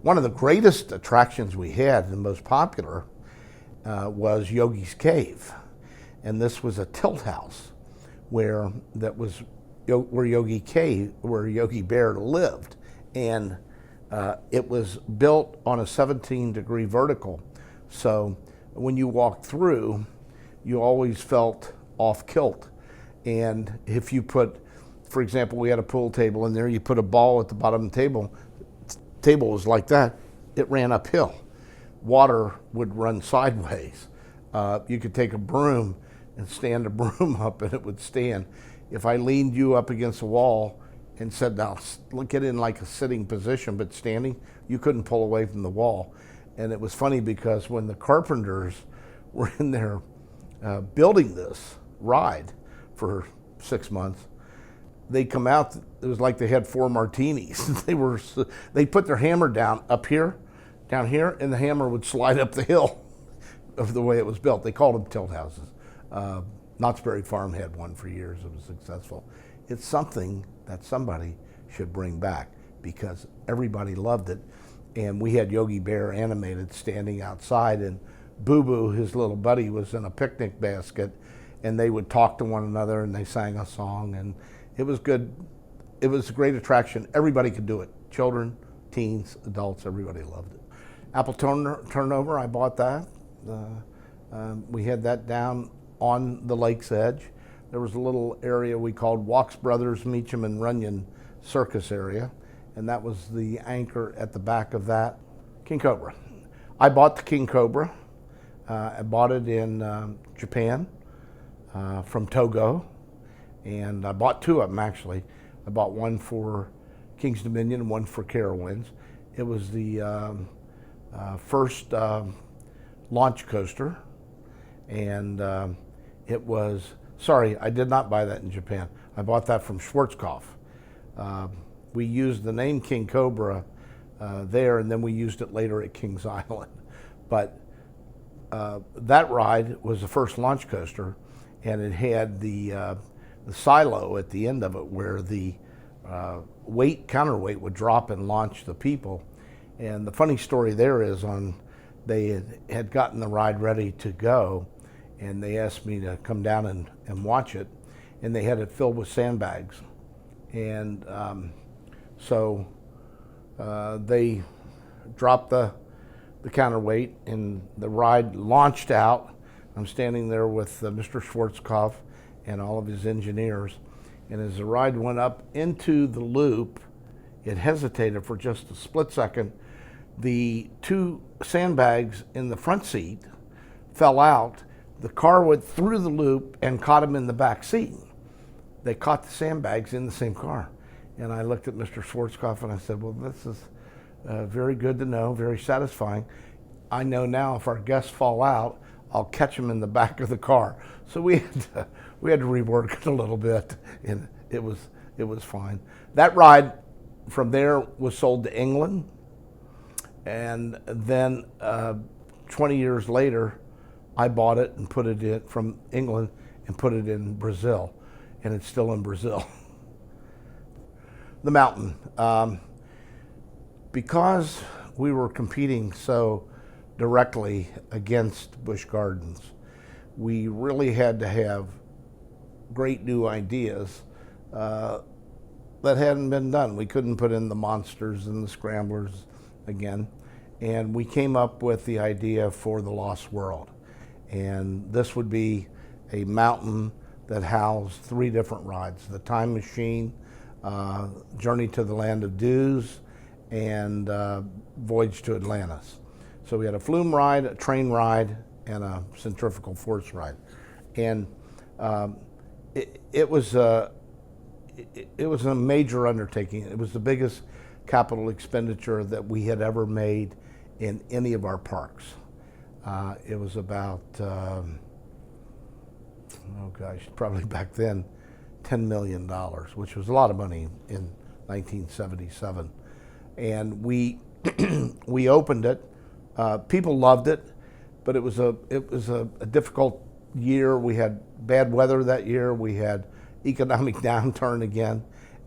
One of the greatest attractions we had, and the most popular, was Yogi's Cave. And this was a tilt house where Yogi Cave, where Yogi Bear lived. And it was built on a 17-degree vertical. So when you walked through, you always felt off kilt. And if you put, for example, we had a pool table in there, you put a ball at the bottom of the table was like that, it ran uphill. Water would run sideways. You could take a broom and stand a broom up and it would stand. If I leaned you up against a wall and said, now get in like a sitting position but standing, you couldn't pull away from the wall. And it was funny because when the carpenters were in there building this ride for 6 months, they come out, it was like they had 4 martinis. They put their hammer down here, and the hammer would slide up the hill of the way it was built. They called them tilt houses. Knott's Berry Farm had one for years. It was successful. It's something that somebody should bring back because everybody loved it. And we had Yogi Bear animated standing outside, and Boo Boo, his little buddy, was in a picnic basket, and they would talk to one another and they sang a song, and it was good. It was a great attraction. Everybody could do it. Children, teens, adults, everybody loved it. Apple turnover, I bought that. We had that down on the lake's edge. There was a little area we called Walks Brothers, Meacham and Runyon Circus area, and that was the anchor at the back of that. King Kobra. I bought the King Kobra. I bought it in Japan from Togo, and I bought 2 of them actually. I bought one for King's Dominion and one for Carowinds. It was the first launch coaster, and it was, sorry, I did not buy that in Japan. I bought that from Schwarzkopf. We used the name King Kobra there, and then we used it later at Kings Island. But that ride was the first launch coaster, and it had the silo at the end of it where the counterweight would drop and launch the people. And the funny story there is they had gotten the ride ready to go, and they asked me to come down and watch it, and they had it filled with sandbags. And so they dropped the counterweight, and the ride launched out. I'm standing there with Mr. Schwarzkopf and all of his engineers, and as the ride went up into the loop, it hesitated for just a split second. The 2 sandbags in the front seat fell out. The car went through the loop and caught him in the back seat. They caught the sandbags in the same car. And I looked at Mr. Schwarzkopf and I said, well, this is very good to know, very satisfying. I know now if our guests fall out, I'll catch them in the back of the car. So we had to rework it a little bit, and it was fine. That ride from there was sold to England, and then 20 years later, I bought it and put it in from England and put it in Brazil, and it's still in Brazil. The mountain. Because we were competing so directly against Busch Gardens, we really had to have great new ideas that hadn't been done. We couldn't put in the monsters and the scramblers again, and we came up with the idea for the Lost World. And this would be a mountain that housed 3 different rides: the Time Machine, Journey to the Land of Dews, and Voyage to Atlantis. So we had a flume ride, a train ride, and a centrifugal force ride. And it was a major undertaking. It was the biggest capital expenditure that we had ever made in any of our parks. It was about, probably back then, $10 million, which was a lot of money in 1977. And we we opened it. People loved it, but it was a difficult year. We had bad weather that year. We had economic downturn again,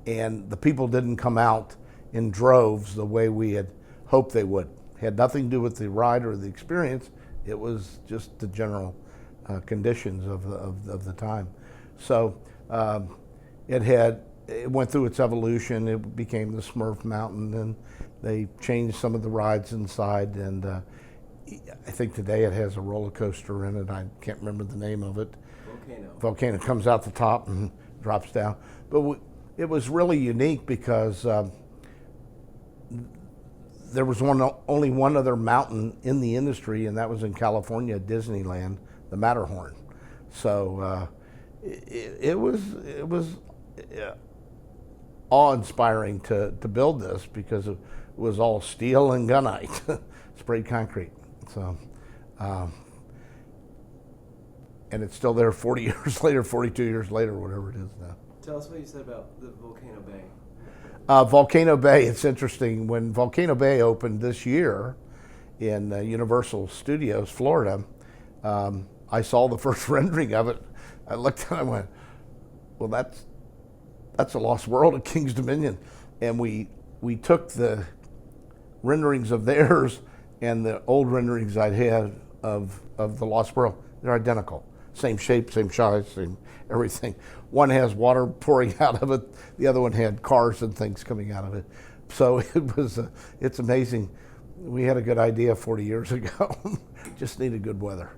and the people didn't come out in droves the way we had hoped they would. Had nothing to do with the ride or the experience. It was just the general conditions of the time. So it went through its evolution. It became the Smurf Mountain, and they changed some of the rides inside. And I think today it has a roller coaster in it. I can't remember the name of it. Volcano comes out the top and drops down. But it was really unique because there was only one other mountain in the industry, and that was in California, Disneyland, the Matterhorn. So it was awe-inspiring to build this because it was all steel and gunite, sprayed concrete. So, and it's still there 40 years later, 42 years later, whatever it is now. Tell us what you said about the Volcano Bay. Volcano Bay, it's interesting. When Volcano Bay opened this year in Universal Studios, Florida, I saw the first rendering of it. I looked at it and went, well, that's a lost world at King's Dominion. And we took the renderings of theirs and the old renderings I'd had of the lost world. They're identical. Same shape, same size, same everything. One has water pouring out of it. The other one had cars and things coming out of it. So it's amazing. We had a good idea 40 years ago. Just needed good weather.